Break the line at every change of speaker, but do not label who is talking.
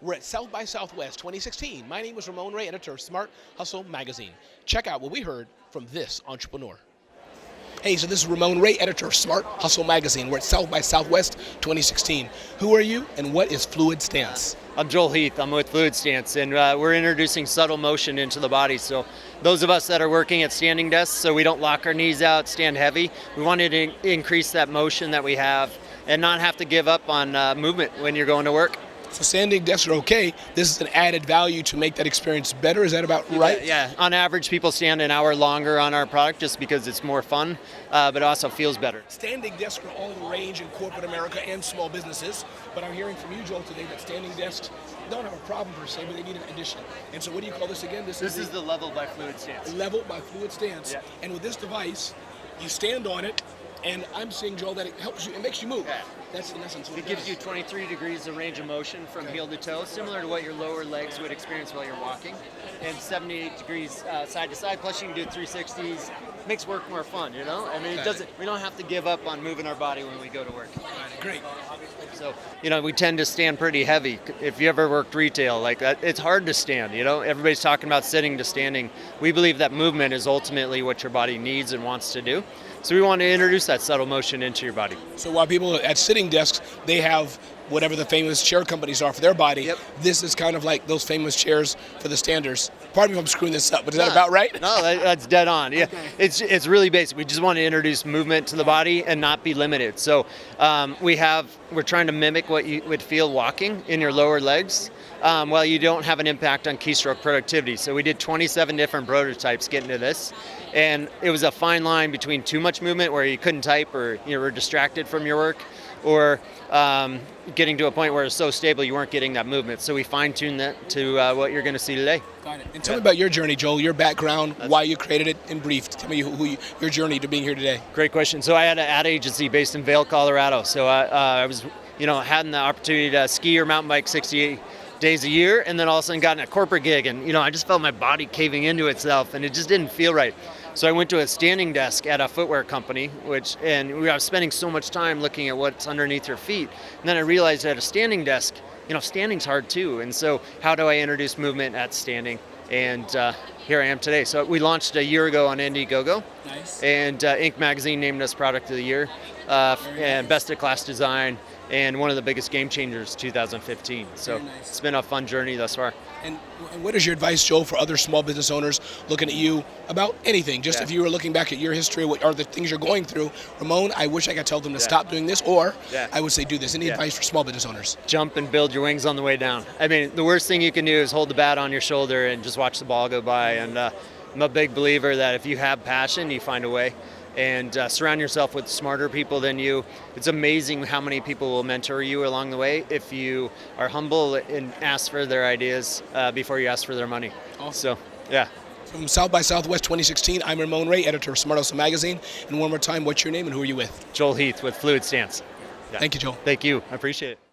We're at South by Southwest 2016. My name is Ramon Ray, editor of Smart Hustle Magazine. Check out what we heard from this entrepreneur. Hey, so this is Ramon Ray, editor of Smart Hustle Magazine. We're at South by Southwest 2016. Who are you and what is Fluidstance?
I'm Joel Heath. I'm with Fluidstance, and we're introducing subtle motion into the body. So those of us that are working at standing desks, so we don't lock our knees out, stand heavy, we wanted to increase that motion that we have and not have to give up on movement when you're going to work.
So standing desks are okay. This is an added value to make that experience better. Is that about right?
Yeah. On average, people stand an hour longer on our product just because it's more fun, but it also feels better.
Standing desks are all the rage in corporate America and small businesses. But I'm hearing from you, Joel, today that standing desks don't have a problem per se, but they need an addition. And so what do you call this again?
This is the Level by Fluidstance.
Level by Fluidstance.
Yeah.
And with this device, you stand on it, and I'm seeing, Joel, that it helps you, it makes you move.
Yeah.
That's in essence what
It gives you 23 degrees of range of motion from heel to toe, similar to what your lower legs would experience while you're walking, and 78 degrees side to side. Plus, you can do 360s. Makes work more fun, you know. I mean, it doesn't. We don't have to give up on moving our body when we go to work.
Great.
So, we tend to stand pretty heavy. If you ever worked retail, like that, it's hard to stand. Everybody's talking about sitting to standing. We believe that movement is ultimately what your body needs and wants to do. So we want to introduce that subtle motion into your body.
So while people at sitting desks, they have whatever the famous chair companies are for their body,
Yep.
This is kind of like those famous chairs for the standers. Pardon me if I'm screwing this up, but is that about right?
No, that's dead on. Yeah,
Okay.
It's really basic. We just want to introduce movement to the body and not be limited. So we're trying to mimic what you would feel walking in your lower legs, while you don't have an impact on keystroke productivity. So we did 27 different prototypes getting to this, and it was a fine line between too much movement where you couldn't type or you were distracted from your work, or getting to a point where it's so stable you weren't getting that movement. So we fine-tuned that to what you're going to see today.
Got it. And tell me about your journey, Joel, your background, why you created it in brief. Tell me your journey to being here today.
Great question. So I had an ad agency based in Vail, Colorado. So I was, had the opportunity to ski or mountain bike 68 days a year, and then all of a sudden got in a corporate gig, and I just felt my body caving into itself, and it just didn't feel right. So I went to a standing desk at a footwear company, and we were spending so much time looking at what's underneath your feet, and then I realized at a standing desk, standing's hard too, and so how do I introduce movement at standing? And here I am today. So we launched a year ago on Indiegogo.
Nice.
And Inc. magazine named us Product of the Year, and Best of Class Design, and one of the biggest game changers 2015. So
Very nice.
It's been a fun journey thus far.
And what is your advice, Joel, for other small business owners looking at you about anything? Just if you were looking back at your history, what are the things you're going through? Ramon, I wish I could tell them to stop doing this, or I would say do this. Any advice for small business owners?
Jump and build your wings on the way down. I mean, the worst thing you can do is hold the bat on your shoulder and just watch the ball go by. And I'm a big believer that if you have passion, you find a way. And surround yourself with smarter people than you. It's amazing how many people will mentor you along the way if you are humble and ask for their ideas before you ask for their money.
Awesome.
So, yeah.
From South by Southwest 2016, I'm Ramon Ray, editor of Smart Hustle Magazine. And one more time, what's your name and who are you with?
Joel Heath with Fluidstance.
Thank you, Joel.
Thank you. I appreciate it.